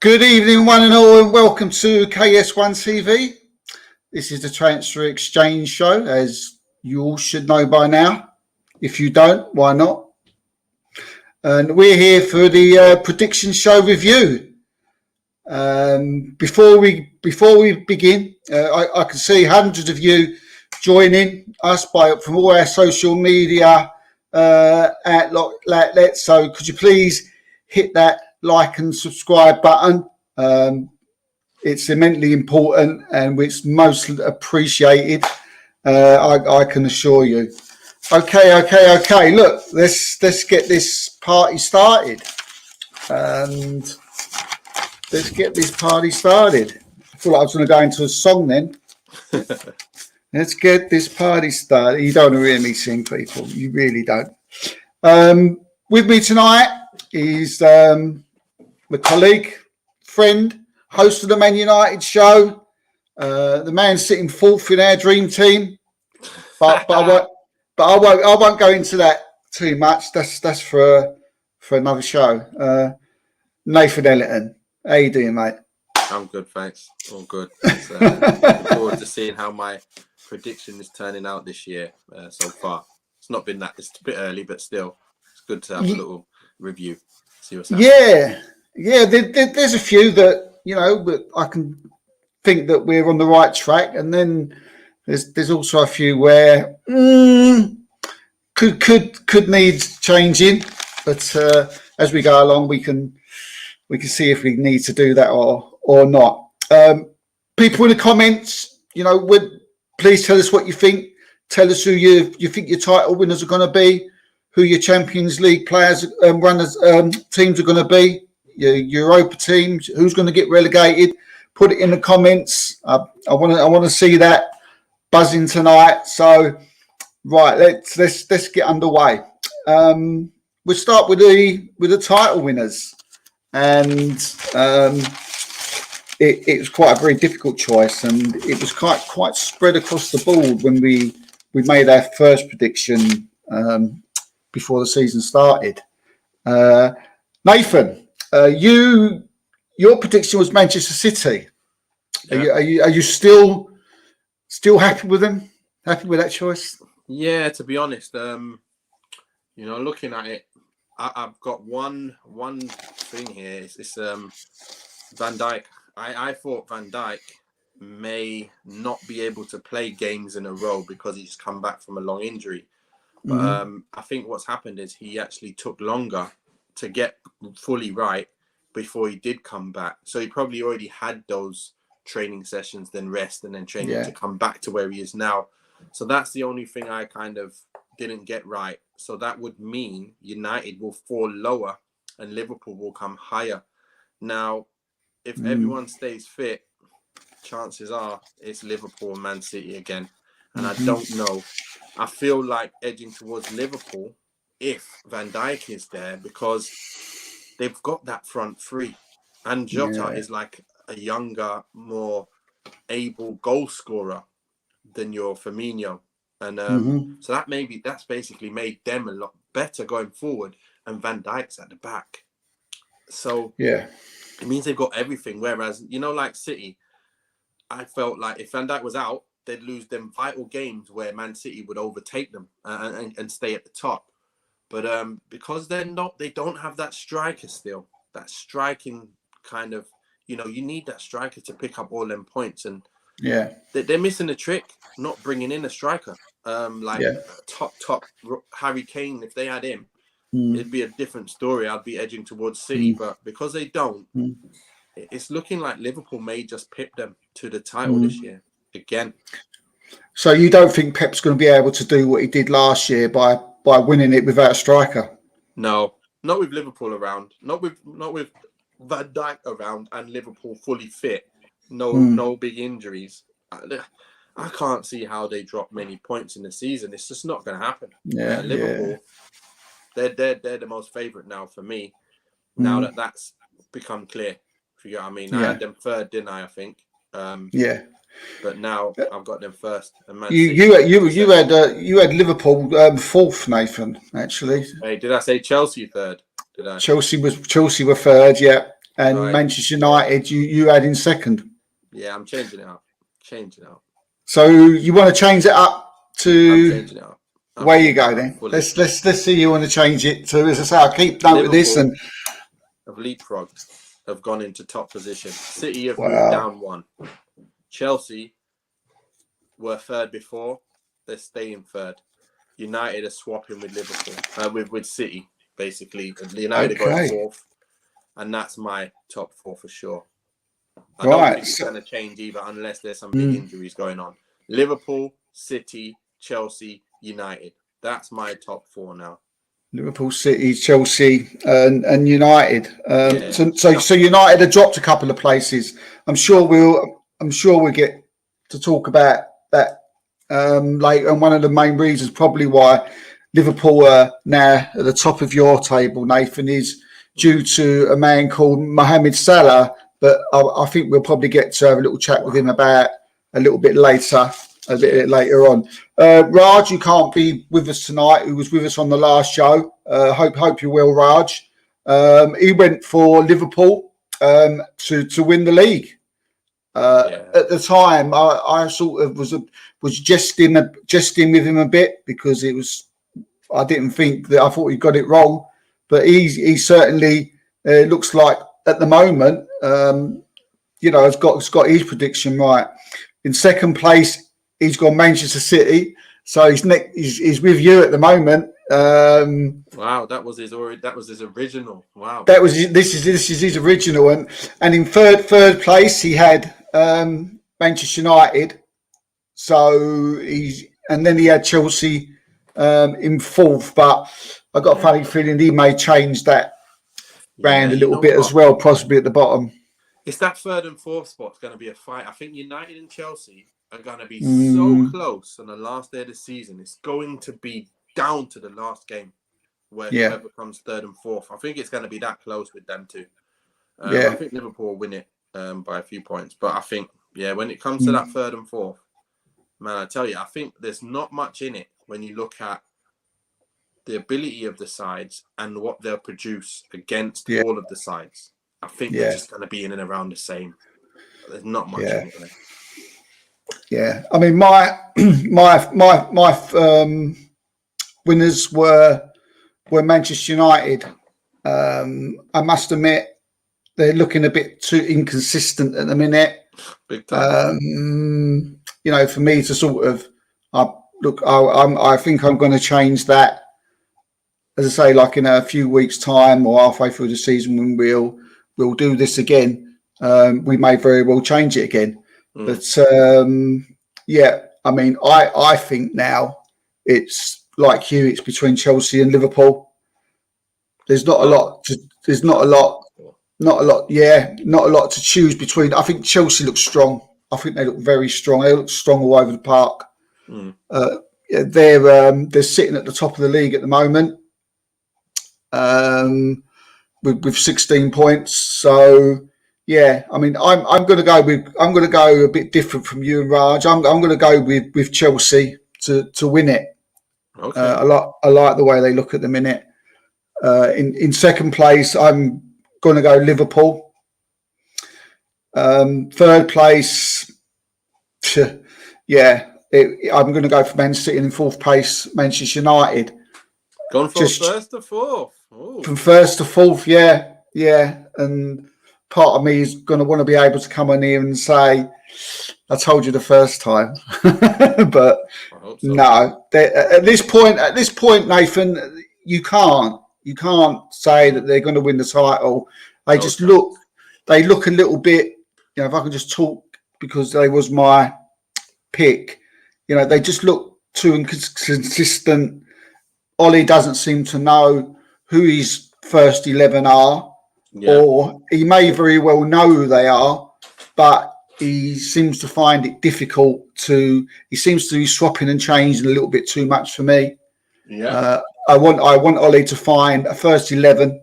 Good evening, one and all, and welcome to KS1 TV. This is the Transfer Exchange Show, as you all should know by now. If you don't, why not? And we're here for the prediction show review. Before we begin, I can see hundreds of you joining us from all our social media outlets. So could you please hit that like and subscribe button? It's immensely important and it's most appreciated. I can assure you. Okay. Look, let's get this party started. Let's get this party started. I thought I was going to go into a song then. Let's get this party started. You don't hear me sing, people. You really don't. With me tonight is my colleague, friend, host of the Man United show, the man sitting fourth in our dream team. But I won't go into that too much. That's for another show. Nathan Ellington, how you doing, mate? I'm good, thanks. All good. Looking forward to seeing how my prediction is turning out this year so far. It's not been that. It's a bit early, but still, it's good to have a little review. See what's happening. Yeah. There's a few that I can think that we're on the right track, and then there's also a few where could need changing. But as we go along, we can see if we need to do that or not. People in the comments, please tell us what you think. Tell us who you think your title winners are going to be, who your Champions League players, runners, teams are going to be, your Europa teams, who's going to get relegated. Put it in the comments. I want to see that buzzing tonight. So, right, let's get underway. We'll start with the title winners, and it was quite a very difficult choice, and it was quite spread across the board when we made our first prediction before the season started. Nathan, your prediction was Manchester City. Yeah. Are you still happy with them? Happy with that choice? Yeah, to be honest, looking at it, I've got one thing here. It's Van Dijk. I thought Van Dijk may not be able to play games in a row because he's come back from a long injury. But I think what's happened is he actually took longer to get fully right before he did come back. So he probably already had those training sessions, then rest, and then training to come back to where he is now. So that's the only thing I kind of didn't get right. So that would mean United will fall lower and Liverpool will come higher. Now, if everyone stays fit, chances are it's Liverpool and Man City again. And I don't know. I feel like edging towards Liverpool if Van Dijk is there, because they've got that front three. And Jota is like a younger, more able goal scorer than your Firmino. And so that's basically made them a lot better going forward. And Van Dijk's at the back. So it means they've got everything. Whereas, like City, I felt like if Van Dijk was out, they'd lose them vital games where Man City would overtake them and stay at the top. But because they don't have that striker still, that striking kind of, you need that striker to pick up all them points. And they're missing the trick, not bringing in a striker. Top Harry Kane, if they had him, it'd be a different story. I'd be edging towards City, but because they don't, it's looking like Liverpool may just pip them to the title this year again. So you don't think Pep's going to be able to do what he did last year by winning it without a striker? No, not with Liverpool around. Not with Van Dijk around and Liverpool fully fit. No big injuries. I can't see how they drop many points in the season. It's just not going to happen. Liverpool, they're the most favourite now for me. Now that that's become clear, if you get what I mean. I had them third, didn't I think. But now I've got them first. And you had Liverpool fourth, Nathan. Actually, hey, did I say Chelsea third? Did I? Chelsea were third. Yeah. and Right. Manchester United, you had in second. Yeah, I'm changing it up. So you want to change it up I'm to changing it up. where you go then? Fully. Let's see you want to change it to. As I say, I'll keep note of this. And have leapfrogged, have gone into top position. City have Wow. moved down one. Chelsea were third before. They're staying third. United are swapping with Liverpool, with City, basically. United are going fourth. And that's my top four for sure. I don't think it's going to change either unless there's some big injuries going on. Liverpool, City, Chelsea, United. That's my top four now. Liverpool, City, Chelsea, and United. So United have dropped a couple of places. I'm sure we'll get to talk about that later. And one of the main reasons probably why Liverpool are now at the top of your table, Nathan, is due to a man called Mohamed Salah. But I think we'll probably get to have a little chat with him about a little bit later. A bit later on. Raj, you can't be with us tonight, who was with us on the last show. Hope you're well, Raj. He went for Liverpool to win the league. At the time, I sort of was jesting with him a bit because I didn't think that I thought he got it wrong, but he certainly looks like at the moment, has got his prediction right. In second place, he's gone Manchester City, so he's with you at the moment. Wow, that was his original. Wow, this is his original, and in third place he had Manchester United. So then he had Chelsea in fourth, but I got a funny feeling he may change that round a little bit as well, possibly at the bottom. It's that third and fourth spot's going to be a fight. I think United and Chelsea are going to be so close on the last day of the season. It's going to be down to the last game where whoever comes third and fourth. I think it's going to be that close with them two. I think Liverpool will win it by a few points. But I think, when it comes to that third and fourth, man, I tell you, I think there's not much in it when you look at the ability of the sides and what they'll produce against all of the sides. I think they're just going to be in and around the same. There's not much in it there. Yeah, I mean, my winners were Manchester United. I must admit, they're looking a bit too inconsistent at the minute. Big time. For me to sort of I think I'm going to change that. As I say, like in a few weeks' time or halfway through the season, when we'll do this again, we may very well change it again. But I mean, I think now it's like you. It's between Chelsea and Liverpool. There's not a lot to choose between. I think Chelsea looks strong. I think they look very strong. They look strong all over the park. They're sitting at the top of the league at the moment, with 16 points. So. Yeah, I mean, I'm going to go a bit different from you and Raj. I'm going to go with Chelsea to win it. Okay. I like the way they look at the minute. In second place, I'm going to go Liverpool. Third place, I'm going to go for Man City, and in fourth place, Manchester United. Gone from first to fourth. Ooh. From first to fourth, yeah, and. Part of me is going to want to be able to come on here and say, I told you the first time. But no, at this point, Nathan, you can't say that they're going to win the title. They look a little bit, if I can just talk, because they was my pick, they just look too inconsistent. Ollie doesn't seem to know who his first 11 are. Yeah. Or he may very well know who they are, but he seems to find it difficult he seems to be swapping and changing a little bit too much for me. Yeah. I want Ollie to find a first 11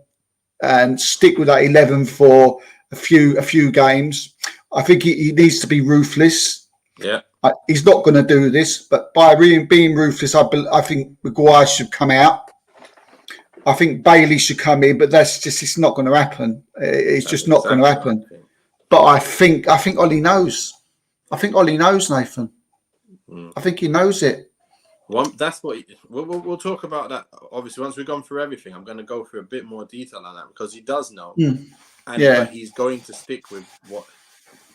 and stick with that 11 for a few games. I think he needs to be ruthless. Yeah. He's not going to do this, but by being ruthless, I think Maguire should come out. I think Bailey should come in, but it's not going to happen. It's just not going to happen. But I think Ollie knows. I think Ollie knows, Nathan. I think he knows it. That's what we'll talk about that. Obviously, once we've gone through everything, I'm going to go through a bit more detail on that because he does know, but he's going to stick with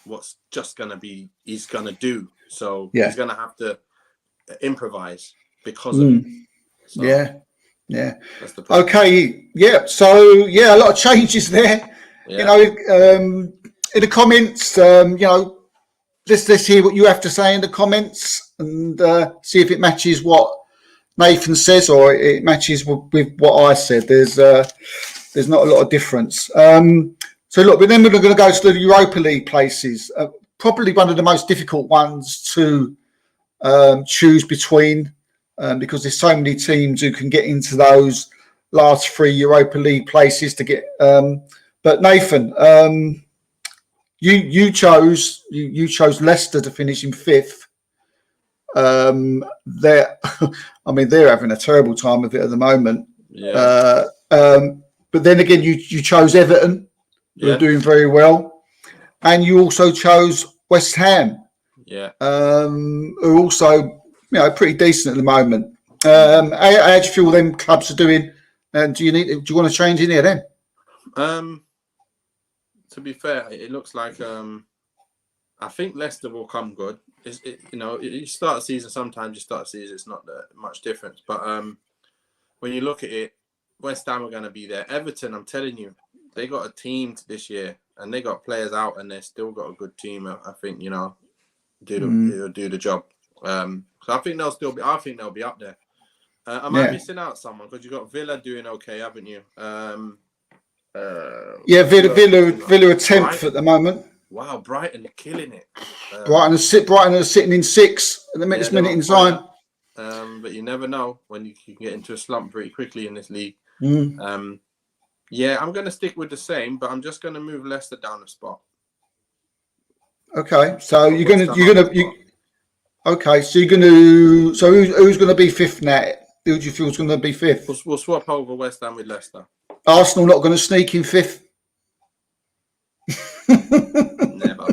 what's just going to be he's going to do. So he's going to have to improvise because of it. So, that's the problem. Okay, So a lot of changes there. You know, in the comments, let's hear what you have to say in the comments and see if it matches what Nathan says or it matches with what I said. There's not a lot of difference. So look, but then we're going to go to the Europa League places. Probably one of the most difficult ones to choose between because there's so many teams who can get into those last 3 Europa League places to get. But Nathan, you chose Leicester to finish in 5th. They're having a terrible time of it at the moment. But then again, you chose Everton, who are doing very well, and you also chose West Ham, who are also pretty decent at the moment. How do you feel them clubs are doing? And do you want to change any of them? To be fair, it looks like I think Leicester will come good. You start a season. Sometimes you start a season, it's not that much difference. But when you look at it, West Ham are going to be there. Everton, I'm telling you, they got a team this year, and they got players out, and they still got a good team. I think do the job. So I think they'll still be. I think they'll be up there. I might be missing out someone because you got Villa doing okay, haven't you? Villa are 10th at the moment. Wow, Brighton are killing it. Brighton are sitting in 6th at the minute in time. But you never know when you can get into a slump pretty quickly in this league. I'm going to stick with the same, but I'm just going to move Leicester down a spot. Okay, so who's going to be 5th now? Who do you feel is going to be 5th? We'll swap over West Ham with Leicester. Arsenal not going to sneak in 5th? Never.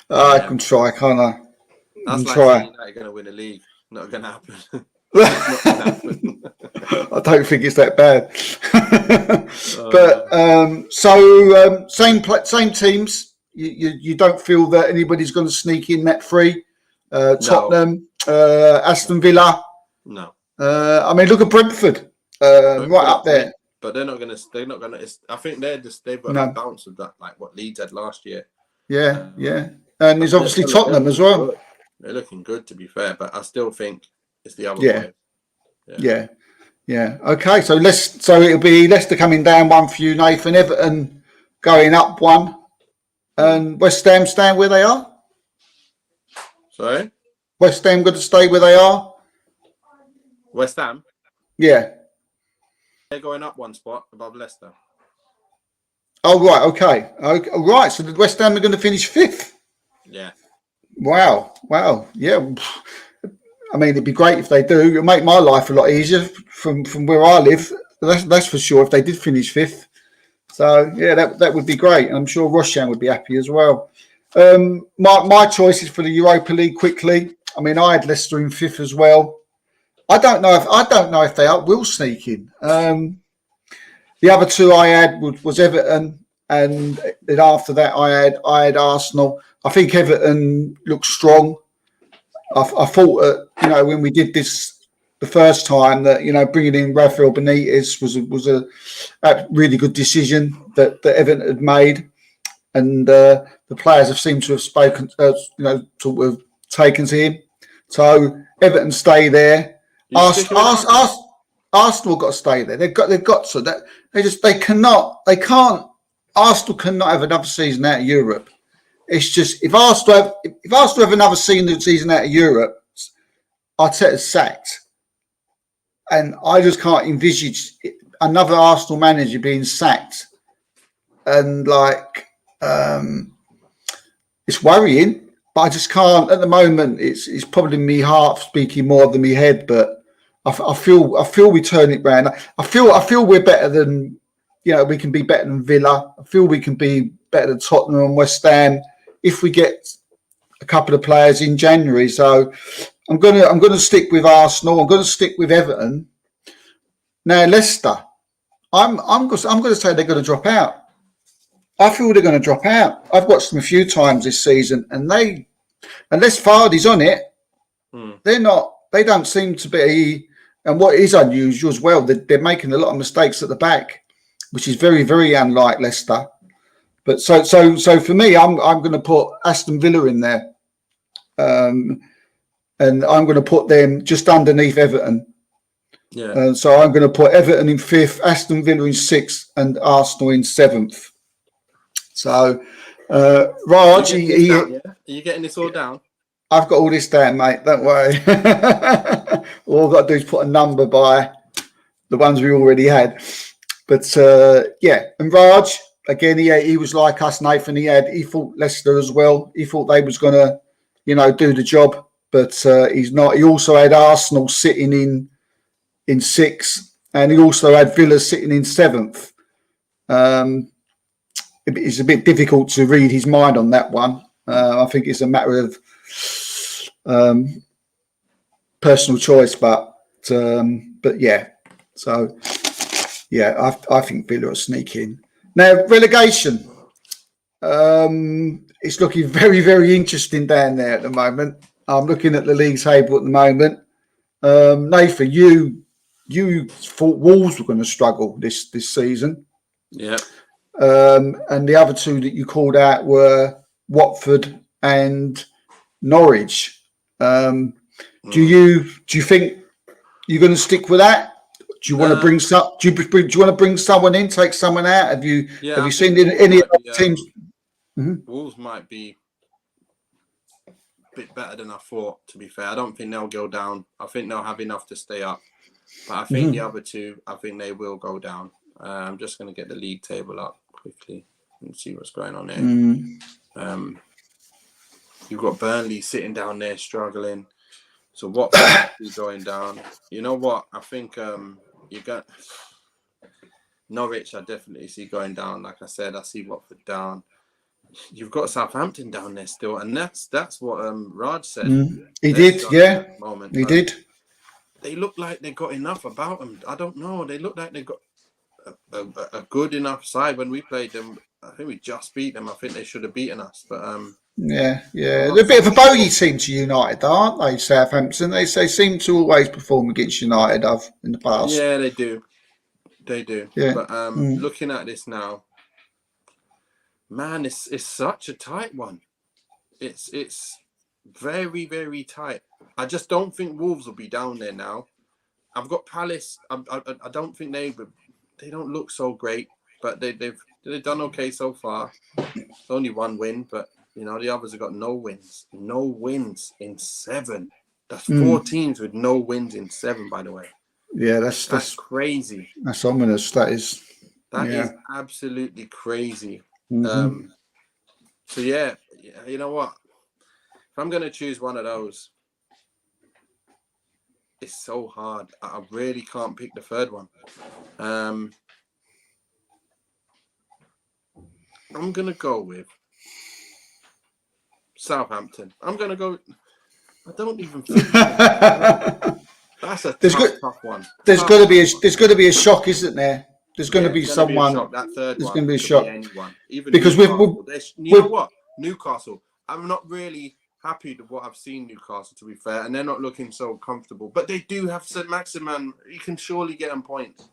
I can try, can't I? That's like saying that you're going to win a league. Not going to happen. I don't think it's that bad. But same teams. You don't feel that anybody's going to sneak in that 3? Tottenham, Aston Villa. No. Look at Brentford, right up there. But they're not going to. I think they've got a bounce of that, like what Leeds had last year. Yeah. And there's obviously Tottenham as well. Good. They're looking good, to be fair, but I still think it's the other way. Yeah. Okay, so it'll be Leicester coming down 1 for you, Nathan. Everton going up 1, and West Ham staying where they are. Sorry, West Ham got to stay where they are. West Ham. Yeah. They're going up 1 spot above Leicester. Oh, right. Okay. Right. So the West Ham are going to finish 5th. Yeah. Wow. Yeah. It'd be great if they do. It'll make my life a lot easier from where I live. That's for sure. If they did finish 5th. So yeah, that would be great. I'm sure Roshan would be happy as well. My choices for the Europa League quickly. I had Leicester in 5th as well. I don't know if they will sneak in. The other 2 I had was Everton, and then after that I had Arsenal. I think Everton looked strong. I thought that when we did this the first time that bringing in Rafael Benitez was a really good decision that Everton had made, and the players have seemed to have spoken, sort of taken to him. So Everton stay there. Arsenal got to stay there. They've got to. They can't. Arsenal cannot have another season out of Europe. It's just if Arsenal have another season out of Europe, Arteta's sacked, and I just can't envisage another Arsenal manager being sacked. And it's worrying, but I just can't at the moment. It's probably me heart speaking more than me head, but I feel we turn it round. I feel we're better than, we can be better than Villa. I feel we can be better than Tottenham and West Ham if we get a couple of players in January. So I'm gonna stick with Arsenal. I'm gonna stick with Everton. Now Leicester, I'm gonna say they're gonna drop out. I feel they're gonna drop out. I've watched them a few times this season, and unless Vardy's on it, they're not. They don't seem to be. And what is unusual as well, they're making a lot of mistakes at the back, which is very, very unlike Leicester. But so for me, I'm going to put Aston Villa in there, and I'm going to put them just underneath Everton. Yeah. So I'm going to put Everton in 5th, Aston Villa in 6th, and Arsenal in 7th. So Raj, are you getting this all down? I've got all this down, mate. Don't worry. All I've got to do is put a number by the ones we already had. But and Raj, again, he was like us, Nathan. He thought Leicester as well. He thought they was going to, do the job, but he's not. He also had Arsenal sitting in 6th, and he also had Villa sitting in 7th. It's a bit difficult to read his mind on that one. I think it's a matter of personal choice, but yeah. So yeah, I think Villa will sneak in. Now relegation, it's looking very, very interesting down there at the moment. I'm looking at the league table at the moment. Nathan, you thought Wolves were going to struggle this season. Yeah. And the other two that you called out were Watford and Norwich. Do you think you're going to stick with that? Do you want to bring some? Do you want to bring someone in? Take someone out? Have you seen any other teams? Wolves might be a bit better than I thought. To be fair, I don't think they'll go down. I think they'll have enough to stay up. But I think the other two, I think they will go down. I'm just going to get the league table up quickly and see what's going on there. You've got Burnley sitting down there struggling. So Watford is going down. You know what? I think you got Norwich. I definitely see going down. Like I said, I see Watford down. You've got Southampton down there still, and that's what Raj said. He did, yeah. Moment. He did. They look like they got enough about them. I don't know. They look like they got a good enough side. When we played them, I think we just beat them. I think they should have beaten us, but yeah. They're a bit of a bogey team to United, aren't they? Southampton. They seem to always perform against United in the past. Yeah, they do. Yeah. But looking at this now, man, it's such a tight one. It's very, very tight. I just don't think Wolves will be down there now. I've got Palace. I don't think they don't look so great, but they've done okay so far. Only one win, but the others have got no wins. No wins in 7. That's 4 teams with no wins in 7, by the way. Yeah, that's crazy. That's ominous. That is absolutely crazy. So yeah, you know what? If I'm gonna choose one of those, it's so hard. I really can't pick the third one. I'm gonna go with Southampton. I'm gonna go. I don't even think that's a tough one. There's got to be a shock, isn't there? There's going to be someone. That third there's one. Going to be a shock. Anyone, even because you know what? Newcastle. I'm not really happy with what I've seen Newcastle, to be fair, and they're not looking so comfortable. But they do have St. Maximin. You can surely get them points,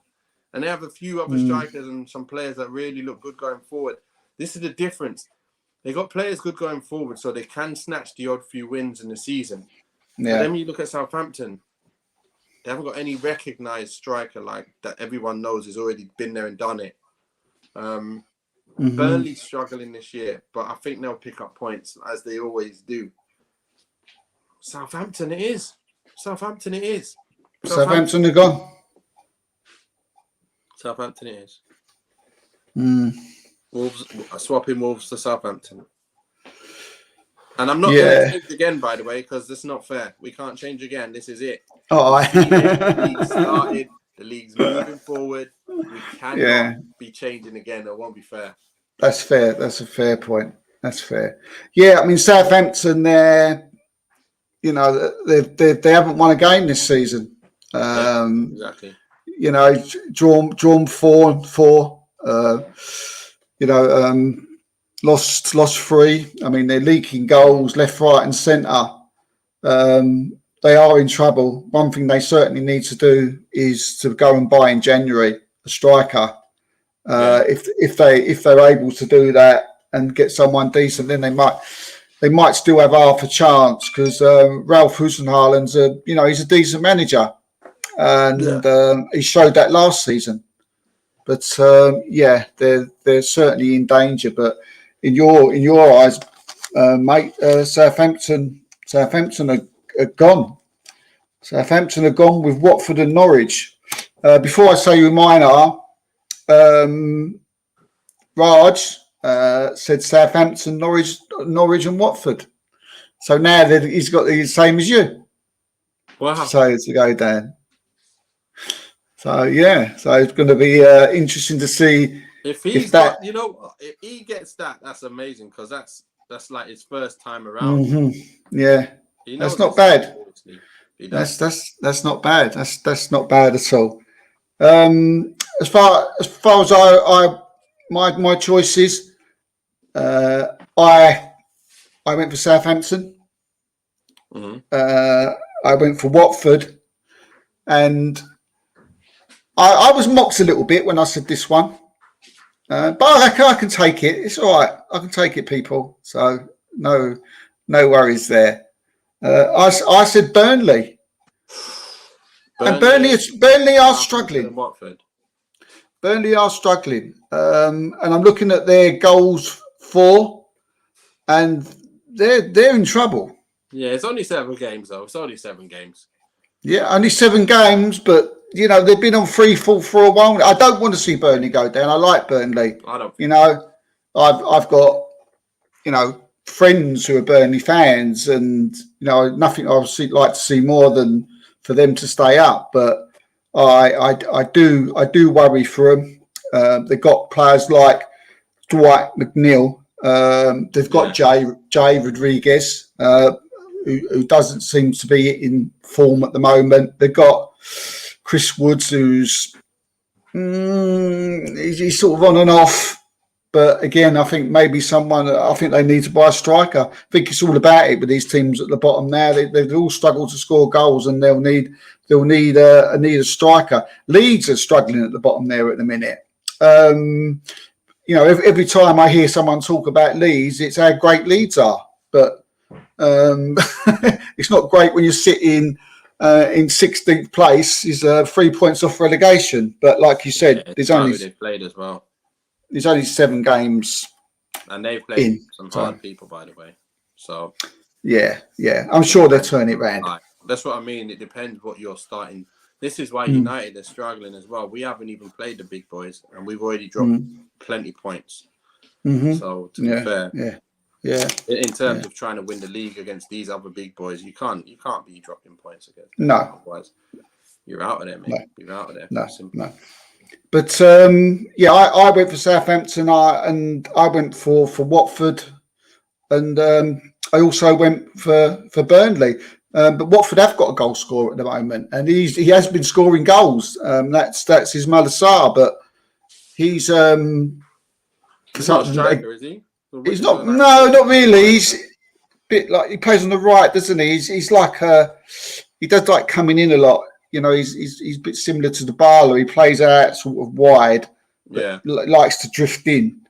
and they have a few other strikers and some players that really look good going forward. This is the difference. They got players good going forward, so they can snatch the odd few wins in the season. Yeah. But then when you look at Southampton, they haven't got any recognised striker like that everyone knows has already been there and done it. Burnley's struggling this year, but I think they'll pick up points as they always do. Southampton it is. Southampton are gone. Southampton it is. Wolves, swapping Wolves to Southampton. And I'm not going to change again, by the way, because this is not fair. We can't change again. This is it. The league started. The league's moving forward. We cannot be changing again. It won't be fair. That's fair. That's a fair point. That's fair. Yeah, I mean, Southampton, they haven't won a game this season. Exactly. Drawn 4-4. Lost 3. I mean, they're leaking goals left, right, and centre. They are in trouble. One thing they certainly need to do is to go and buy in January a striker. If they're able to do that and get someone decent, then they might still have half a chance, because Ralph Husenhalen's he's a decent manager, and he showed that last season. But they're certainly in danger. But in your eyes, mate, Southampton are gone. Southampton are gone with Watford and Norwich. Before I say who mine are, Raj said Southampton, Norwich, and Watford. So now he's got the same as you. Wow. So to go down. So so it's going to be interesting to see if he gets that. That's amazing, because that's like his first time around. Mm-hmm. Yeah, that's not bad. That's not bad. That's not bad at all. As far as my choices, I went for Southampton. Mm-hmm. I went for Watford, and I was mocked a little bit when I said this one, but I can take it. It's all right. I can take it, people. So no worries there. I said Burnley. And Burnley are struggling. Watford. Burnley are struggling, and I'm looking at their goals for, and they're in trouble. Yeah, it's only 7 games though. It's only 7 games. Yeah, only 7 games, but they've been on free fall for a while. I don't want to see Burnley go down. I like Burnley. I don't. I've got friends who are Burnley fans, and nothing obviously like to see more than for them to stay up. But I do worry for them. They've got players like Dwight McNeil. They've got Jay Rodriguez, who doesn't seem to be in form at the moment. They've got Chris Woods, who's he's sort of on and off. But again, I think maybe I think they need to buy a striker. I think it's all about it with these teams at the bottom now. They've all struggled to score goals, and they'll need a striker. Leeds are struggling at the bottom there at the minute. Every time I hear someone talk about Leeds, it's how great Leeds are. But it's not great when you're sitting in 16th place. Is 3 points off relegation. But like you said, they've played as well. There's only 7 games, and they've played some hard people, by the way. So yeah, I'm sure they'll turn it round. That's what I mean. It depends what you're starting. This is why United are struggling as well. We haven't even played the big boys, and we've already dropped plenty points. Mm-hmm. So to be fair, in terms Yeah. of trying to win the league against these other big boys, you can't be dropping points against them. No. Otherwise, you're out of there, mate. No. You're out of there. No, Simple. no. But I went for Southampton, and I went for Watford, and I also went for Burnley. But Watford have got a goal scorer at the moment, and he has been scoring goals. That's his Malassar, but he's not a striker, is he? He's not. No, not really. He's a bit like, he plays on the right, doesn't he? He's like he does like coming in a lot. He's a bit similar to the Barlow. He plays out sort of wide. Likes to drift in,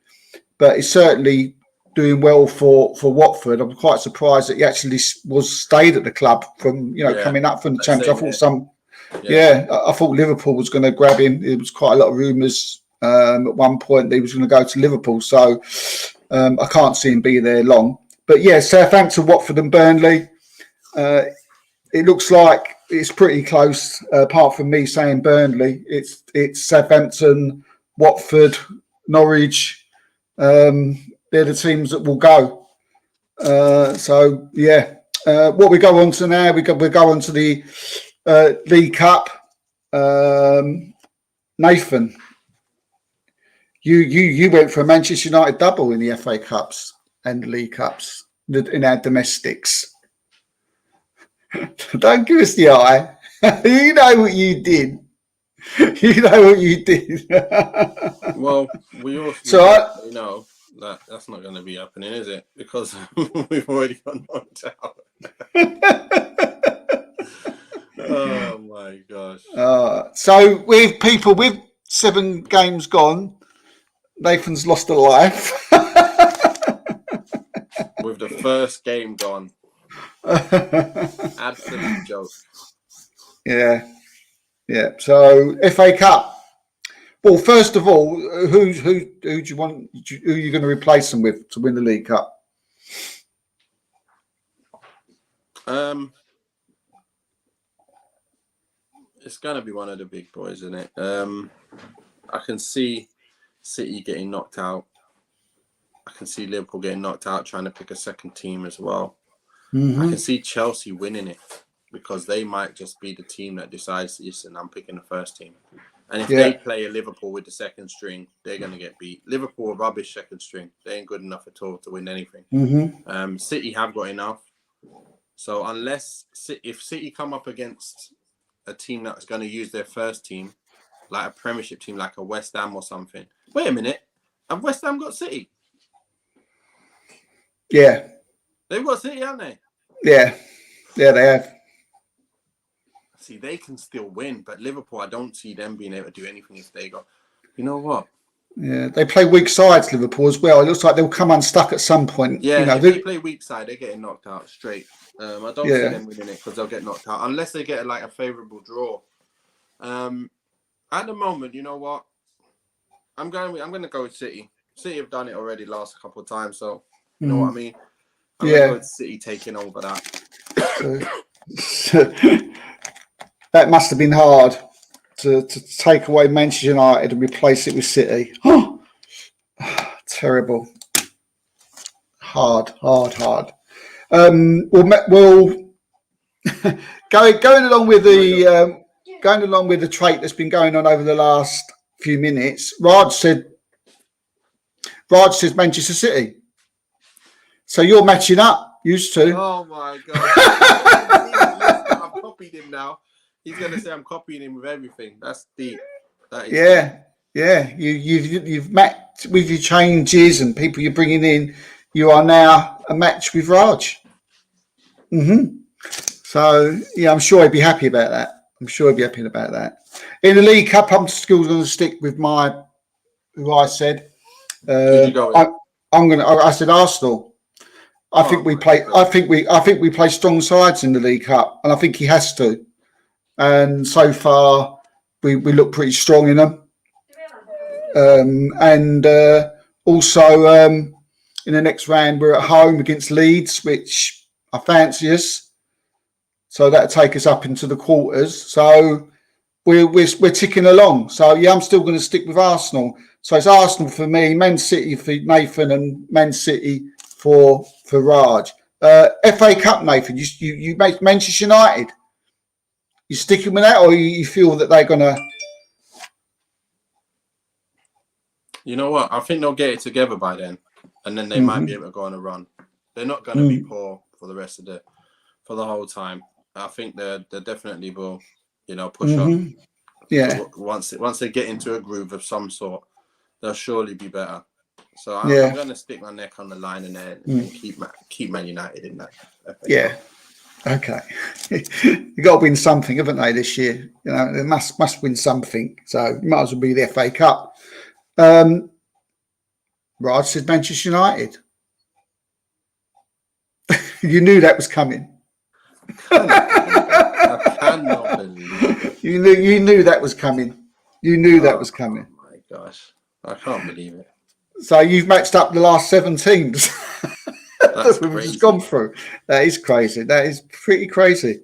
but he's certainly doing well for Watford. I'm quite surprised that he actually stayed at the club from coming up from the Championship. I thought Liverpool was going to grab him. There was quite a lot of rumours at one point that he was going to go to Liverpool. So I can't see him be there long. But yeah, Southampton, Watford, and Burnley. It looks like it's pretty close. Apart from me saying Burnley, it's Southampton, Watford, Norwich. They're the teams that will go. So yeah, what we go on to now, we go on to the League Cup. Nathan, you went for a Manchester United double in the FA Cups and the League Cups in our domestics. Don't give us the eye. You know what you did. You know what you did. Well, we also that's not going to be happening, is it? Because we've already got knocked out. Oh my gosh. So with 7 games gone, Nathan's lost a life. With the first game gone. Absolute joke. Yeah. So FA Cup. Well, first of all, who do you want? Who are you going to replace them with to win the League Cup? It's going to be one of the big boys, isn't it? I can see City getting knocked out. I can see Liverpool getting knocked out, trying to pick a second team as well. I can see Chelsea winning it because they might just be the team that decides, listen, I'm picking the first team. And if they play a Liverpool with the second string, they're going to get beat. Liverpool are rubbish second string. They ain't good enough at all to win anything. City have got enough. So if City come up against a team that's going to use their first team, like a Premiership team, like a West Ham or something. Wait a minute. Have West Ham got City? Yeah. They've got City, haven't they? Yeah, they have. See, they can still win, but Liverpool, I don't see them being able to do anything if they got... You know what? Yeah, they play weak sides, Liverpool, as well. It looks like they'll come unstuck at some point. Yeah, if they play weak side, they're getting knocked out straight. I don't see them winning it because they'll get knocked out, unless they get a favourable draw. At the moment, you know what? I'm going to go with City. City have done it already last couple of times, so you know what I mean? I'm going to go with City taking over that. That must have been hard to take away Manchester United and replace it with City. Terrible. Hard. Well, going along with the trait that's been going on over the last few minutes, Raj says Manchester City. So you're matching up, used to. Oh my God. I've copied him now. He's going to say I'm copying him with everything. That's deep. That is deep. You've matched with your changes and people you're bringing in. You are now a match with Raj. So I'm sure he'd be happy about that. In the League Cup, I'm still going to stick with who I said. I said Arsenal. I think we play strong sides in the League Cup, and I think he has to. And so far, we look pretty strong in them. Also, in the next round, we're at home against Leeds, which I fancy us. So that'll take us up into the quarters. So we're ticking along. So I'm still going to stick with Arsenal. So it's Arsenal for me, Man City for Nathan, and Man City for Raj. FA Cup, Nathan. You make Manchester United. You sticking with that, or you feel that they're gonna? You know what? I think they'll get it together by then, and then they might be able to go on a run. They're not going to be poor for the rest of for the whole time. I think they definitely will, push on. Yeah. Once they get into a groove of some sort, they'll surely be better. So I'm going to stick my neck on the line and keep Man United in that. Yeah. Okay. You got to win something, haven't they, this year? They must win something. So it might as well be the FA Cup. Raj said Manchester United. You knew that was coming. I cannot believe it. You knew that was coming. You knew that was coming. Oh my gosh. I can't believe it. So you've matched up the last 7 teams. That's we've crazy. just gone through. That is crazy. That is pretty crazy.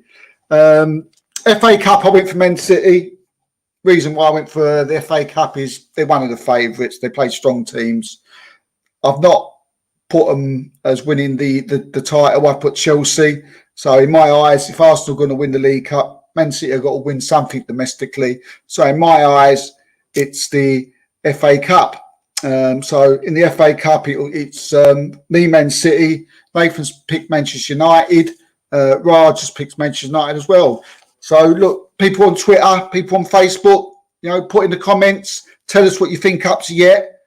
FA Cup, I went for Man City. Reason why I went for the FA Cup is they're one of the favourites. They play strong teams. I've not put them as winning the title. I put Chelsea. So in my eyes, if Arsenal are going to win the League Cup, Man City have got to win something domestically. So in my eyes, it's the FA Cup. So in the FA Cup, it's me, Man City. Nathan's picked Manchester United. Raj has picked Manchester United as well. So look, people on Twitter, people on Facebook, put in the comments, tell us what you think up to yet.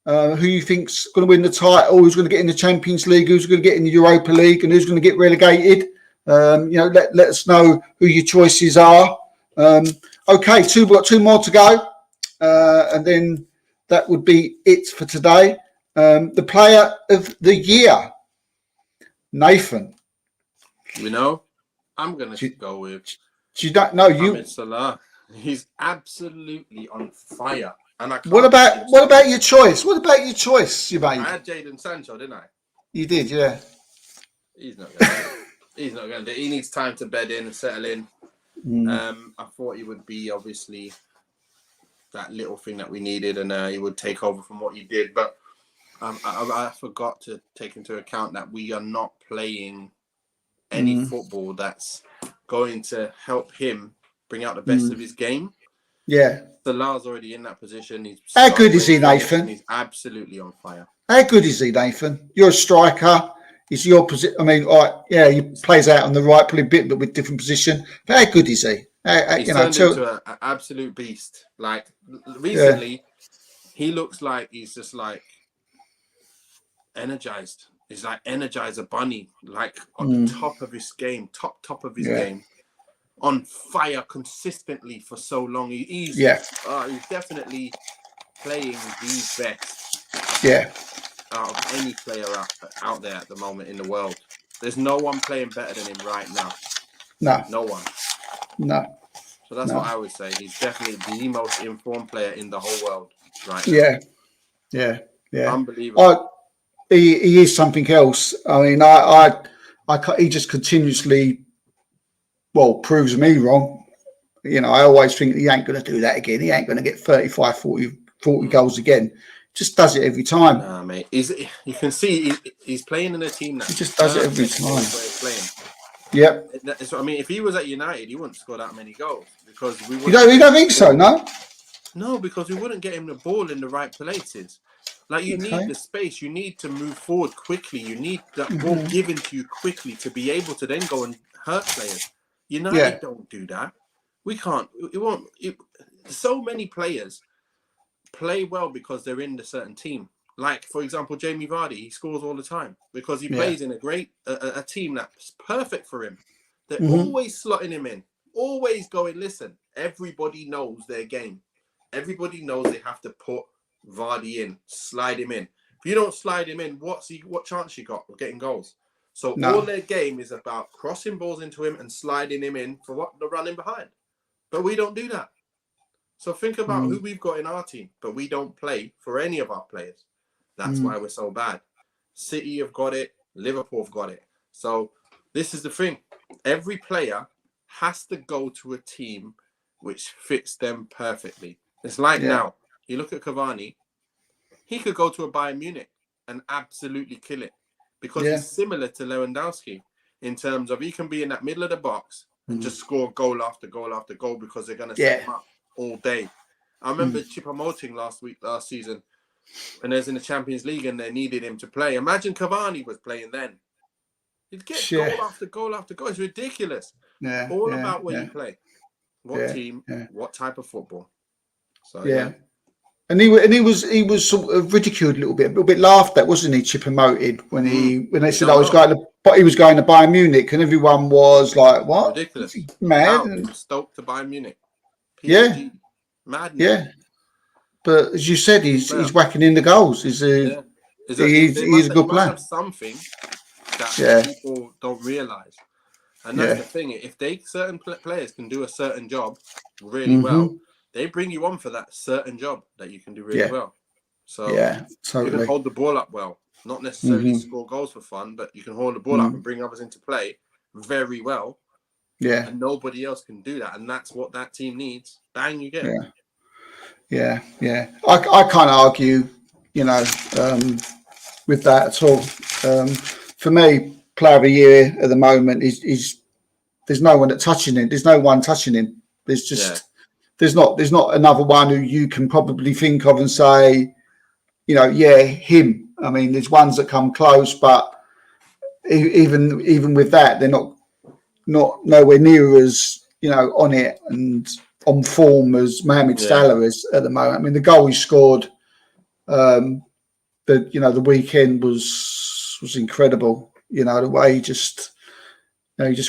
Who you think's going to win the title? Who's going to get in the Champions League? Who's going to get in the Europa League? And who's going to get relegated? Let us know who your choices are. Okay, we've got 2 more to go, and then that would be it for today. The player of the year, Nathan. I'm going to go with. You don't know you. Mohamed Salah. He's absolutely on fire. And what about your choice? What about your choice you made? I had Jadon Sancho, didn't I? You did, yeah. He's not going to. He's not going to. He needs time to bed in and settle in. I thought he would be obviously that little thing that we needed, and he would take over from what he did. But I forgot to take into account that we are not playing any football that's going to help him bring out the best of his game. Yeah. Salah's already in that position. How good is he, Nathan? He's absolutely on fire. How good is he, Nathan? You're a striker. He's your position. I mean, he plays out on the right, probably a bit, but with different position. But how good is he? He's turned into an absolute beast. Like recently, he looks like he's just like energized. He's like Energizer Bunny, like on the top of his game, top of his game. On fire consistently for so long. He's definitely playing the best. Yeah. Out of any player out there at the moment in the world. There's no one playing better than him right now. No one. No. So that's what I would say. He's definitely the most informed player in the whole world right now. Yeah. Unbelievable. He is something else. I mean, he just continuously proves me wrong. I always think he ain't going to do that again. He ain't going to get 35, 40 goals again. Just does it every time. Nah, mate. You can see he's playing in a team that he just does it every time. Playing. Yep. So, I mean, if he was at United, he wouldn't score that many goals because we. You don't think so? No. No, because we wouldn't get him the ball in the right places. Like you need the space. You need to move forward quickly. You need that ball given to you quickly to be able to then go and hurt players. United don't do that. We can't. It won't. So many players play well because they're in a certain team. Like, for example, Jamie Vardy, he scores all the time because he plays in a team that's perfect for him. They're always slotting him in, always going, listen, everybody knows their game. Everybody knows they have to put Vardy in, slide him in. If you don't slide him in, what chance you got of getting goals? So all their game is about crossing balls into him and sliding him in for the running behind. But we don't do that. So think about who we've got in our team, but we don't play for any of our players. That's why we're so bad. City have got it. Liverpool have got it. So this is the thing. Every player has to go to a team which fits them perfectly. It's like now, you look at Cavani, he could go to a Bayern Munich and absolutely kill it because he's similar to Lewandowski in terms of he can be in that middle of the box and just score goal after goal after goal because they're going to set him up all day. I remember Choupo-Moting last season, when they was in the Champions League and they needed him to play. Imagine Cavani was playing then. He'd get goal after goal after goal. It's ridiculous. All about where you play. What team, what type of football. So And he was sort of ridiculed a little bit laughed at, wasn't he, Choupo-Moting, when they said he was going to Bayern Munich, and everyone was like, "What? Ridiculous! Mad!" Stoke to Bayern Munich. PSG. Madness. Yeah. But as you said, he's whacking in the goals. He's a good player. Have something that people don't realise, and that's the thing. If certain players can do a certain job really well, they bring you on for that certain job that you can do really well. So totally. you can hold the ball up well, not necessarily score goals for fun, but you can hold the ball up and bring others into play very well. Yeah. And nobody else can do that, and that's what that team needs. Bang, you get it. Yeah. I can't argue, with that at all. For me, player of the year at the moment is there's no one touching him. There's no one touching him. There's just there's not another one who you can probably think of and say, him. I mean, there's ones that come close, but even with that, they're not nowhere near as on it and on form as Mohamed Salah is at the moment. I mean, the goal he scored, the weekend was incredible. The way he just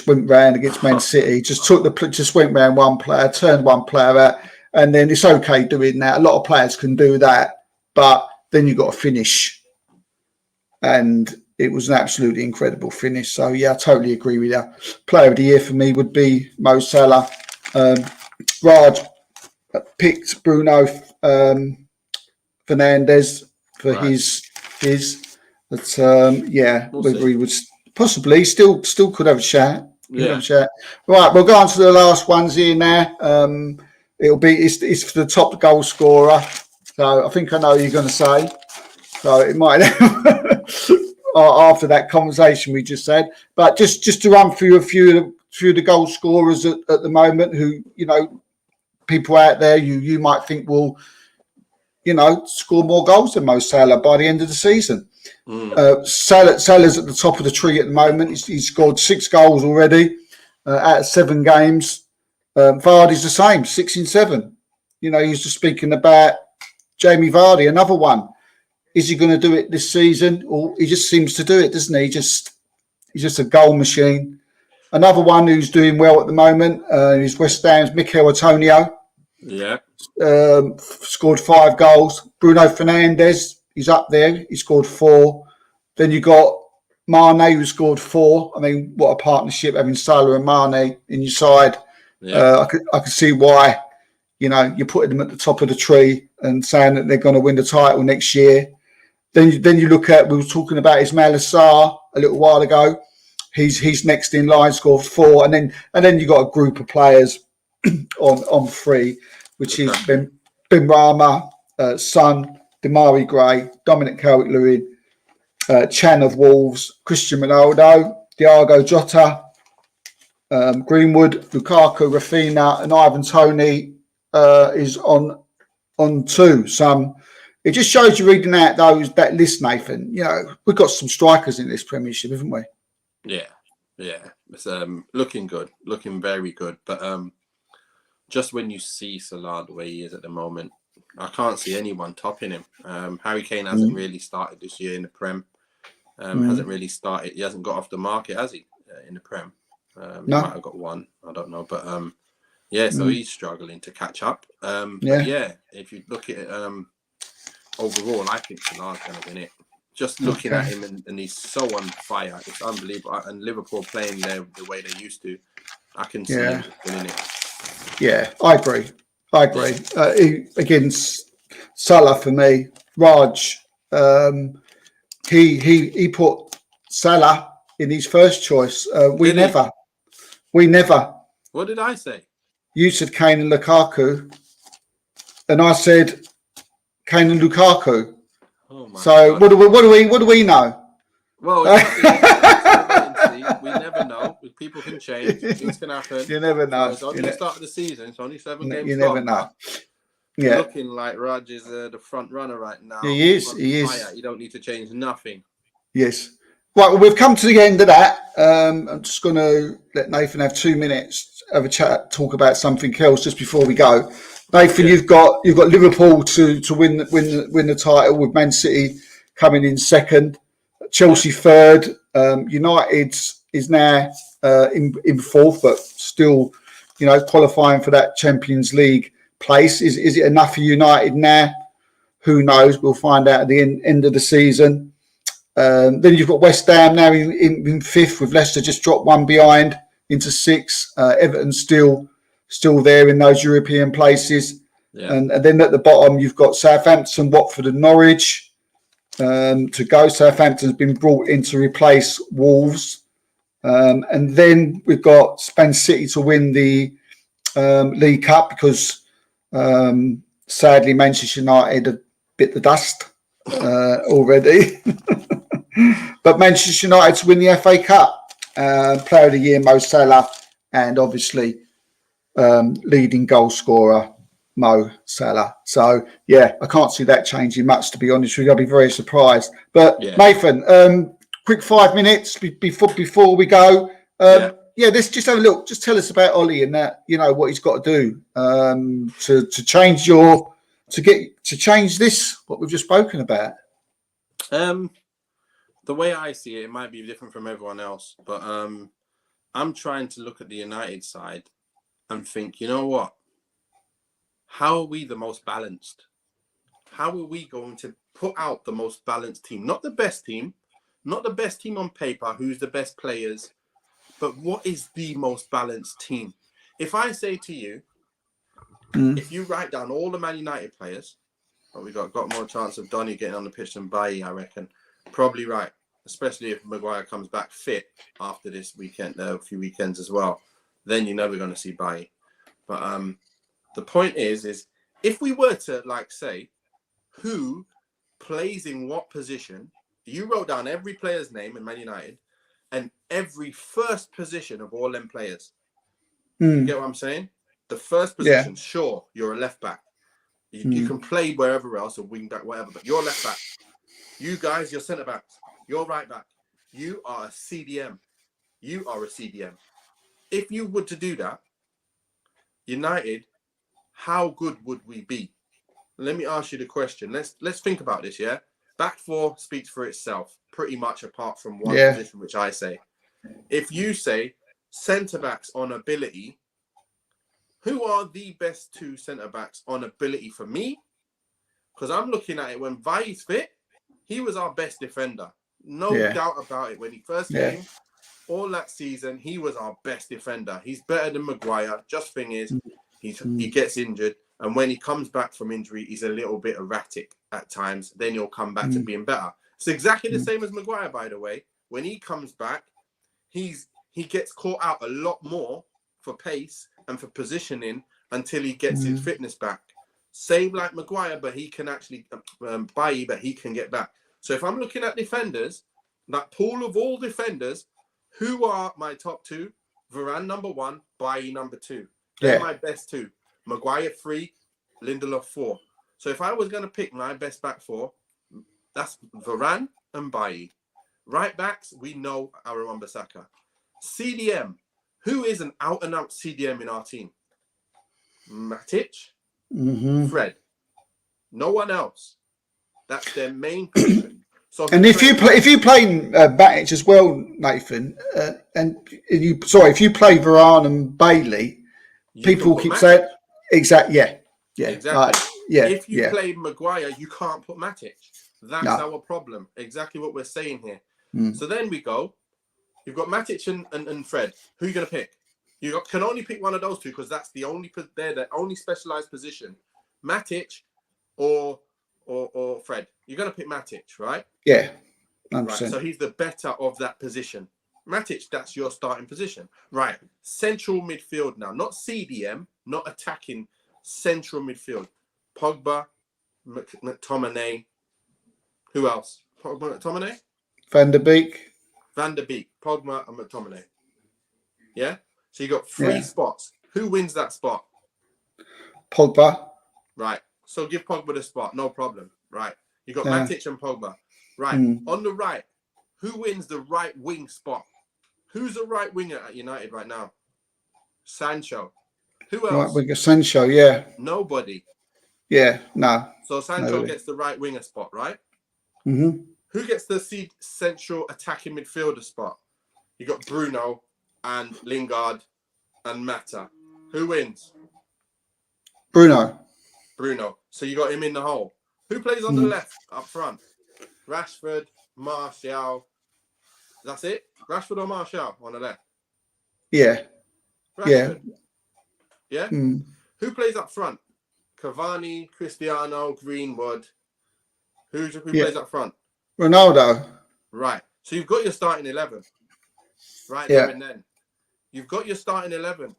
went round against Man City, just went round one player, turned one player out, and then it's okay doing that. A lot of players can do that, but then you've got to finish, and it was an absolutely incredible finish. So yeah, I totally agree with you. Player of the year for me would be Mo Salah. Raj picked Bruno Fernandes for his, but whether he would possibly still could have a chat. Right, we'll go on to the last ones here now. It's for the top goal scorer. So I think I know what you're going to say. So it might after that conversation we just had, but just to run through a few of the goal scorers at the moment, who people out there you might think will score more goals than Mo Salah by the end of the season. Salah's at the top of the tree at the moment. He's scored 6 goals already out of 7 games. Vardy's the same, 6 in 7. He's just speaking about Jamie Vardy, another one. Is he going to do it this season? Or he just seems to do it, doesn't he? He's just a goal machine. Another one who's doing well at the moment is West Ham's Mikel Antonio. Yeah. Scored 5 goals. Bruno Fernandes, he's up there. He scored 4. Then you got Mane, who scored 4. I mean, what a partnership having Salah and Mane in your side. Yeah. I could see why, you're putting them at the top of the tree and saying that they're going to win the title next year. Then you look at, we were talking about Ismail Assar a little while ago. He's next in line, scored 4, and then you got a group of players on 3, which is Ben Rama, Son, Damari Gray, Dominic Calvert-Lewin, Chan of Wolves, Cristiano Ronaldo, Diogo Jota, Greenwood, Lukaku, Rafinha, and Ivan Toney is on 2. It just shows you reading out that list, Nathan. We've got some strikers in this Premiership, haven't we? Yeah. It's looking good, looking very good. But just when you see Salah the way he is at the moment, I can't see anyone topping him. Harry Kane hasn't really started this year in the Prem. Hasn't really started. He hasn't got off the market, has he? In the Prem, he might have got 1. I don't know, but so he's struggling to catch up. But if you look at it, overall, I think Salah's going to win it. Just looking at him, and he's so on fire. It's unbelievable. And Liverpool playing the way they used to, I can see him winning it. Yeah, I agree. Against Salah for me, Raj, he put Salah in his first choice. We never. What did I say? You said Kane and Lukaku, and I said Kane and Lukaku. Oh my God. What do we know? Well, we never know. People can change. Things can happen. You never know. It's only the start of the season. It's only 7 games. You never know. Yeah. Looking like Raj is the front runner right now. He is. You don't need to change nothing. Yes. Right. Well, we've come to the end of that. I'm just going to let Nathan have 2 minutes of a chat, talk about something else just before we go. Nathan, you've got Liverpool to win the title, with Man City coming in second, Chelsea third. United is now in 4th, but still, qualifying for that Champions League place. Is it enough for United now? Who knows? We'll find out at the end of the season. Then you've got West Ham now in 5th, with Leicester just dropped 1 behind into 6th. Everton still there in those European places. Yeah. And then at the bottom, you've got Southampton, Watford and Norwich to go. Southampton's been brought in to replace Wolves. And then we've got Man City to win the League Cup, because sadly Manchester United have bit the dust already. But Manchester United to win the FA Cup, Player of the Year Mo Salah, and obviously leading goal scorer Mo Salah. So yeah, I can't see that changing much, to be honest with you. I'll be very surprised. But Nathan, quick 5 minutes before we go. Let's just have a look. Just tell us about Ollie and that. You know what he's got to do to change change this. What we've just spoken about. The way I see it might be different from everyone else, but I'm trying to look at the United side and think, you know what? How are we the most balanced? How are we going to put out the most balanced team? Not the best team, not the best team on paper, who's the best players, but what is the most balanced team? If I say to you, if you write down all the Man United players, we got more chance of Donny getting on the pitch than Bailly, I reckon. Probably right, especially if Maguire comes back fit after this weekend, a few weekends as well. Then you're never going to see Bailly. But the point is if we were to say who plays in what position, you wrote down every player's name in Man United and every first position of all them players. You get what I'm saying? The first position, sure, you're a left back. You can play wherever else, a wing back, whatever, but you're left back. You guys, you're centre backs. You're right back. You are a CDM. You are a CDM. If you were to do that, United, how good would we be? Let me ask you the question. Let's think about this, yeah? Back four speaks for itself, pretty much apart from one position, which I say. If you say centre backs on ability, who are the best two centre backs on ability for me? Because I'm looking at it when Bailly's fit, he was our best defender. No doubt about it. When he first came, all that season, he was our best defender. He's better than Maguire. Just thing is, he gets injured. And when he comes back from injury, he's a little bit erratic at times. Then he'll come back to being better. It's exactly the same as Maguire, by the way. When he comes back, he gets caught out a lot more for pace and for positioning until he gets his fitness back. Same like Maguire, but he can actually Bailly, but he can get back. So if I'm looking at defenders, that pool of all defenders, who are my top two? Varane number one, Bailly number two. They're my best two. Maguire 3, Lindelof 4. So if I was going to pick my best back four, that's Varane and Bailly. Right backs, we know Aaron Wan-Bissaka. CDM, who is an out-and-out CDM in our team? Matic, Fred. No one else. That's their main position. So and if you play Matic as well, Nathan, if you play Varane and Bailey, people keep saying exactly. If you play Maguire, you can't put Matic. That's our problem. Exactly what we're saying here. So then we go. You've got Matic and Fred. Who are you going to pick? You can only pick one of those two because that's the only specialized position. Matic or Fred. You're going to pick Matic, right? Yeah. Right. So he's the better of that position. Matic, that's your starting position. Right. Central midfield now. Not CDM, not attacking. Central midfield. Pogba, McTominay. Who else? Pogba, McTominay? Van der Beek, Pogba and McTominay. Yeah? So you got 3 spots. Who wins that spot? Pogba. Right. So give Pogba the spot. No problem. Right. You got Matic and Pogba. Right. On the right, who wins the right wing spot? Who's the right winger at United right now? Sancho. Who else? Right winger Sancho, yeah. Nobody. Yeah, no. So Sancho gets the right winger spot, right? Mm-hmm. Who gets the central attacking midfielder spot? You got Bruno and Lingard and Mata. Who wins? Bruno. So you got him in the hole. Who plays on the left up front? Rashford, Martial. That's it? Rashford or Martial on the left? Yeah. Rashford. Yeah? Who plays up front? Cavani, Cristiano, Greenwood. Who plays up front? Ronaldo. Right. So you've got your starting 11. Right there and then. You've got your starting 11.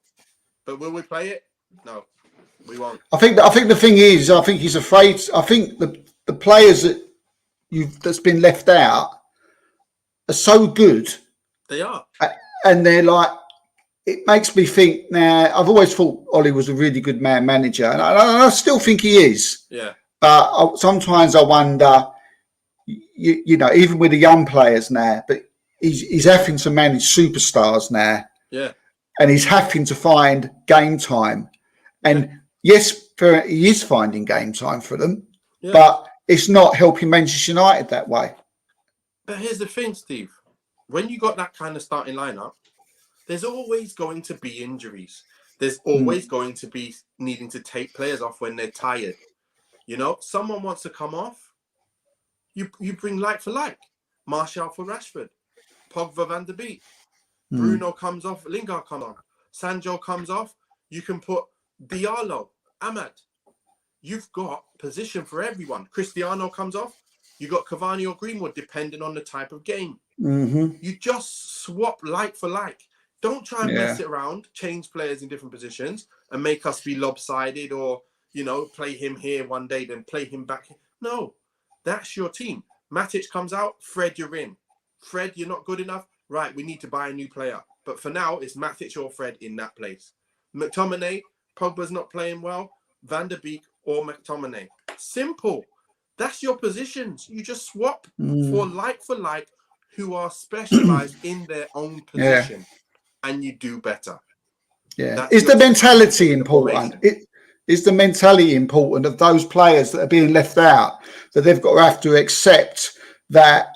But will we play it? No, we won't. I think the thing is, I think he's afraid. I think the players that that's been left out are so good. They are, and they're like. It makes me think now. I've always thought Ollie was a really good manager, and I still think he is. Yeah. But sometimes I wonder, you know, even with the young players now, but he's having to manage superstars now. Yeah. And he's having to find game time. And yes, he is finding game time for them, but it's not helping Manchester United that way. But here's the thing, Steve. When you got that kind of starting lineup, there's always going to be injuries. There's always going to be needing to take players off when they're tired. You know, someone wants to come off. You bring like for like. Martial for Rashford. Pogba Van de Beek. Bruno comes off. Lingard comes on. Sancho comes off. You can put Diallo, Ahmad. You've got position for everyone. Cristiano comes off. You got Cavani or Greenwood, depending on the type of game. You just swap like for like. Don't try and mess it around, change players in different positions and make us be lopsided or, you know, play him here one day, then play him back. No, that's your team. Matic comes out, Fred, you're in. Fred, you're not good enough. Right, we need to buy a new player. But for now, it's Matic or Fred in that place. McTominay, Pogba's not playing well, Van der Beek or McTominay. Simple. That's your positions. You just swap for like who are specialised in their own position. And you do better. Yeah. Is the mentality important? Is the mentality important of those players that are being left out, that they've got to have to accept that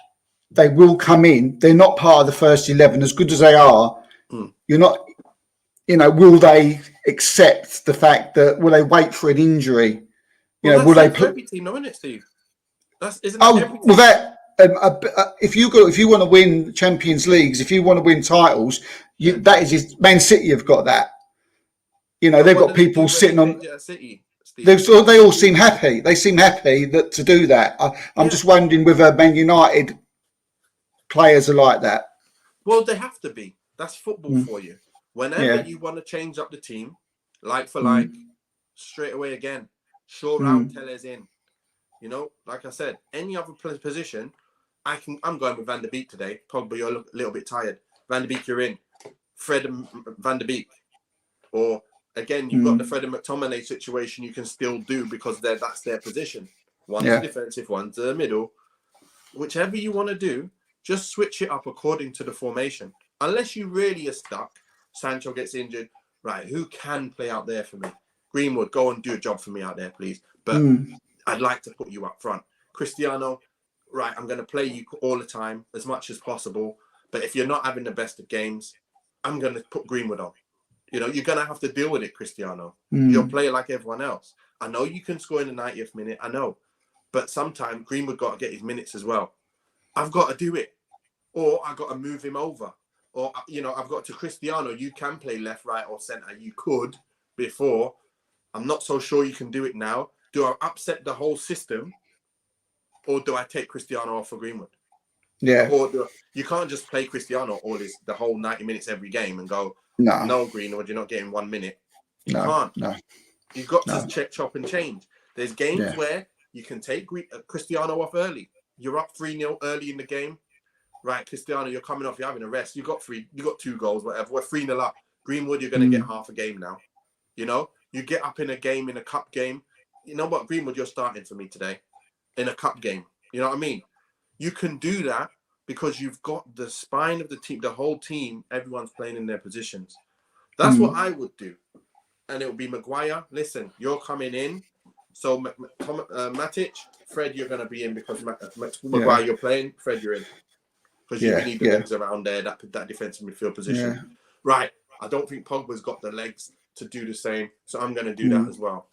they will come in? They're not part of the first 11, as good as they are. You're not, you know, will they accept the fact that, will they wait for an injury? You know, will they put every team, isn't it, Steve? If you want to win Champions Leagues, if you want to win titles, that is Man City have got that. You know, they've got people sitting on. They all seem happy. They seem happy to do that. I'm just wondering whether Man United players are like that. Well, they have to be. That's football for you. Whenever you want to change up the team, like for like, straight away again, sure out Tellez in. You know, like I said, any other position, I'm going with Van der Beek today. Pogba, you're a little bit tired. Van der Beek, you're in. Fred and Van der Beek. Or, again, you've got the Fred and McTominay situation you can still do because that's their position. One's defensive, one's the middle. Whichever you want to do, just switch it up according to the formation. Unless you really are stuck, Sancho gets injured. Right, who can play out there for me? Greenwood, go and do a job for me out there, please. But I'd like to put you up front. Cristiano, right, I'm going to play you all the time as much as possible. But if you're not having the best of games, I'm going to put Greenwood on. You know, you're going to have to deal with it, Cristiano. You'll play like everyone else. I know you can score in the 90th minute. I know. But sometimes Greenwood got to get his minutes as well. I've got to do it. Or I've got to move him over. Or, you know, I've got to Cristiano. You can play left, right, or centre. You could before. I'm not so sure you can do it now. Do I upset the whole system? Or do I take Cristiano off for Greenwood? Yeah. Or you can't just play Cristiano the whole 90 minutes every game and go, no, Greenwood, you're not getting 1 minute. You can't. No. You've got to chop and change. There's games where you can take Cristiano off early. You're up 3-0 early in the game. Right, Cristiano, you're coming off, you're having a rest. You got 2 goals, whatever. We're 3-0 up. Greenwood, you're going to get half a game now. You know, you get up in a cup game. You know what, Greenwood, you're starting for me today in a cup game. You know what I mean? You can do that because you've got the spine of the team, the whole team, everyone's playing in their positions. That's what I would do. And it would be Maguire. Listen, you're coming in. So Matic, Fred, you're going to be in because Maguire, you're playing. Fred, you're in. Because you need the legs around there, that defensive midfield position. Yeah. Right. I don't think Pogba's got the legs to do the same. So I'm going to do that as well.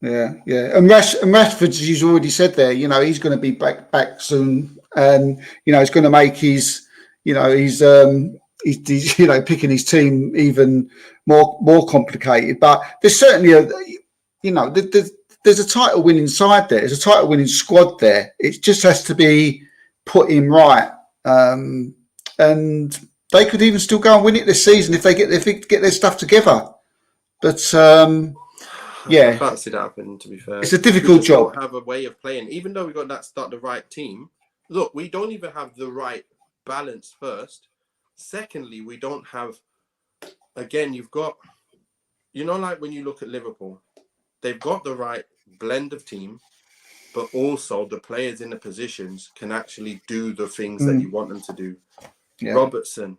Yeah. And Rashford, as you've already said there, you know, he's going to be back soon. And, you know, he's going to make he's you know, picking his team even more complicated. But there's certainly there's a title winning side there. There's a title winning squad there. It just has to be put in right. And they could even still go and win it this season if they get their stuff together. But Yeah, I can't see that happening, to be fair. It's a difficult job. We don't have a way of playing. Even though we got the right team, look, we don't even have the right balance first. Secondly, we don't have, again, you've got, like when you look at Liverpool, they've got the right blend of team, but also the players in the positions can actually do the things that you want them to do. Yeah. Robertson,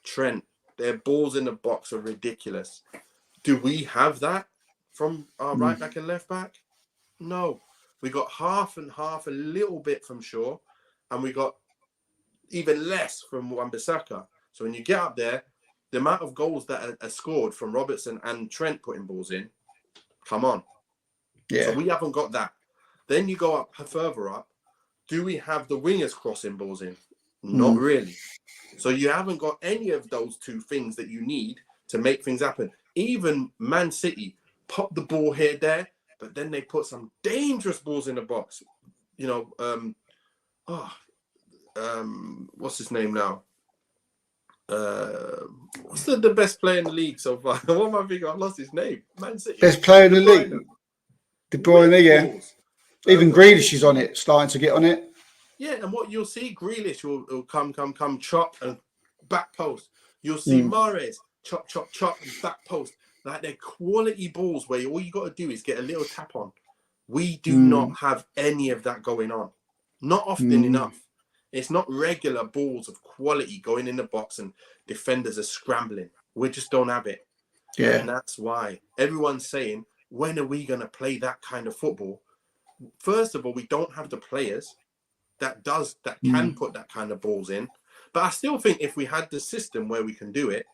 Trent, their balls in the box are ridiculous. Do we have that from our right back and left back? No. We got half and half, a little bit from Shaw, and we got even less from Wan-Bissaka. So when you get up there, the amount of goals that are scored from Robertson and Trent putting balls in, come on. Yeah. So we haven't got that. Then you go up further up. Do we have the wingers crossing balls in? Not really. So you haven't got any of those two things that you need to make things happen. Even Man City pop the ball here, there, but then they put some dangerous balls in the box. What's his name now? What's the best player in the league so far? What am I thinking? I've lost his name. Man City. Best player in the league. De Bruyne, yeah. Even Grealish is on it, starting to get on it. Yeah, and what you'll see, Grealish will come, chop and back post. You'll see Mahrez chop, and back post. Like they're quality balls where all you got to do is get a little tap on. We do not have any of that going on. Not often enough. It's not regular balls of quality going in the box and defenders are scrambling. We just don't have it. Yeah. And that's why everyone's saying, when are we going to play that kind of football? First of all, we don't have the players that can put that kind of balls in. But I still think if we had the system where we can do it,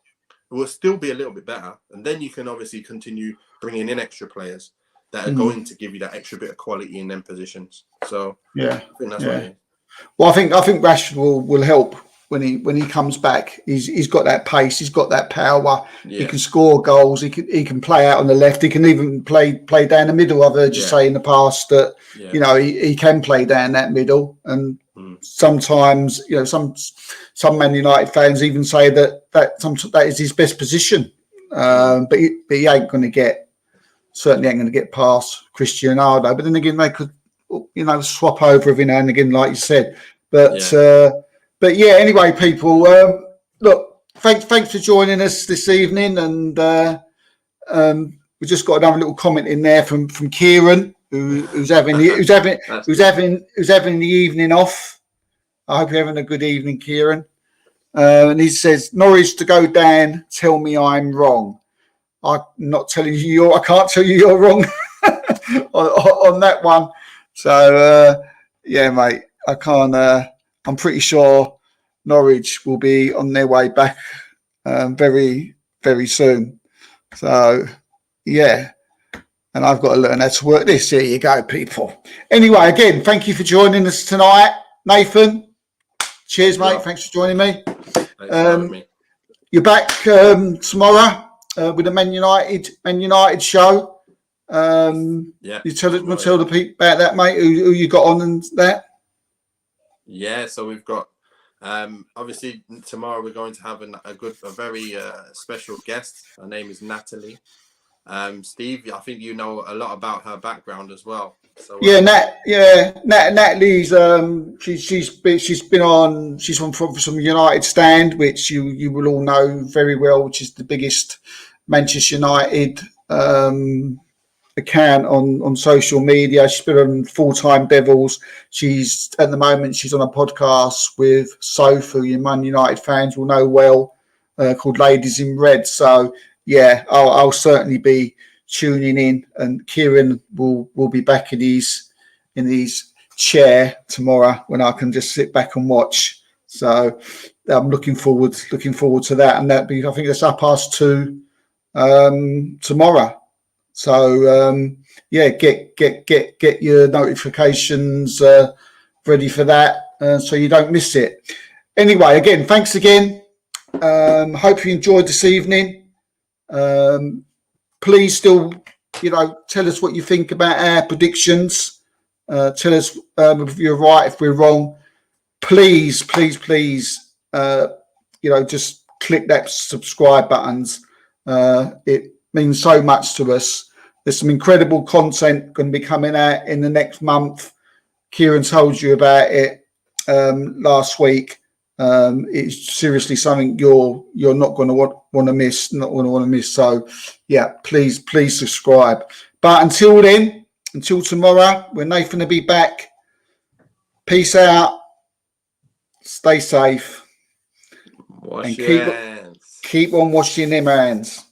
it will still be a little bit better. And then you can obviously continue bringing in extra players that are going to give you that extra bit of quality in them positions. So yeah, I think that's what it is. Well, I think Rashford will help when he comes back. He's got that pace, he's got that power. Yeah. He can score goals. He can play out on the left. He can even play down the middle. I've heard you say in the past that he can play down that middle. And sometimes some Man United fans even say that is his best position. But he ain't going to certainly ain't going to get past Cristiano Ronaldo. But then again, they could swap over every now and again, like you said. But yeah, anyway, people, look, thanks for joining us this evening. And we just got another little comment in there from Kieran, who's having the evening off. I hope you're having a good evening, Kieran. And he says, Norwich to go down, tell me I'm wrong. I'm not telling you I can't tell you you're wrong on that one. So, yeah, mate, I can't. I'm pretty sure Norwich will be on their way back very, very soon. So, yeah, and I've got to learn how to work this. Here you go, people. Anyway, again, thank you for joining us tonight. Nathan, cheers, mate. Thanks for joining me. Thanks for having me. You're back tomorrow with the Man United show. You tell the people about that, mate. Who you got on and that? Yeah, so we've got obviously tomorrow we're going to have a very special guest. Her name is Natalie. Steve, I think you know a lot about her background as well. So Natalie's she's from United Stand, which you will all know very well, which is the biggest Manchester United account on social media. She's been on Full-Time Devils. She's at the moment she's on a podcast with Soph, who you Man United fans will know well, called Ladies in Red. So yeah, I'll certainly be tuning in, and Kieran will be back in his chair tomorrow when I can just sit back and watch. So I'm looking forward to that, and I think that's 2:30 tomorrow. So yeah, get your notifications ready for that, so you don't miss it. Anyway, again, thanks again. Hope you enjoyed this evening. Please still, tell us what you think about our predictions. Tell us if you're right, if we're wrong. Please, just click that subscribe buttons. It means so much to us. There's some incredible content going to be coming out in the next month. Kieran told you about it last week. It's seriously something you're not going to want to miss. Not going to want to miss. So, yeah, please subscribe. But until then, until tomorrow, when Nathan will be back. Peace out. Stay safe. Wash your hands. Keep on washing them hands.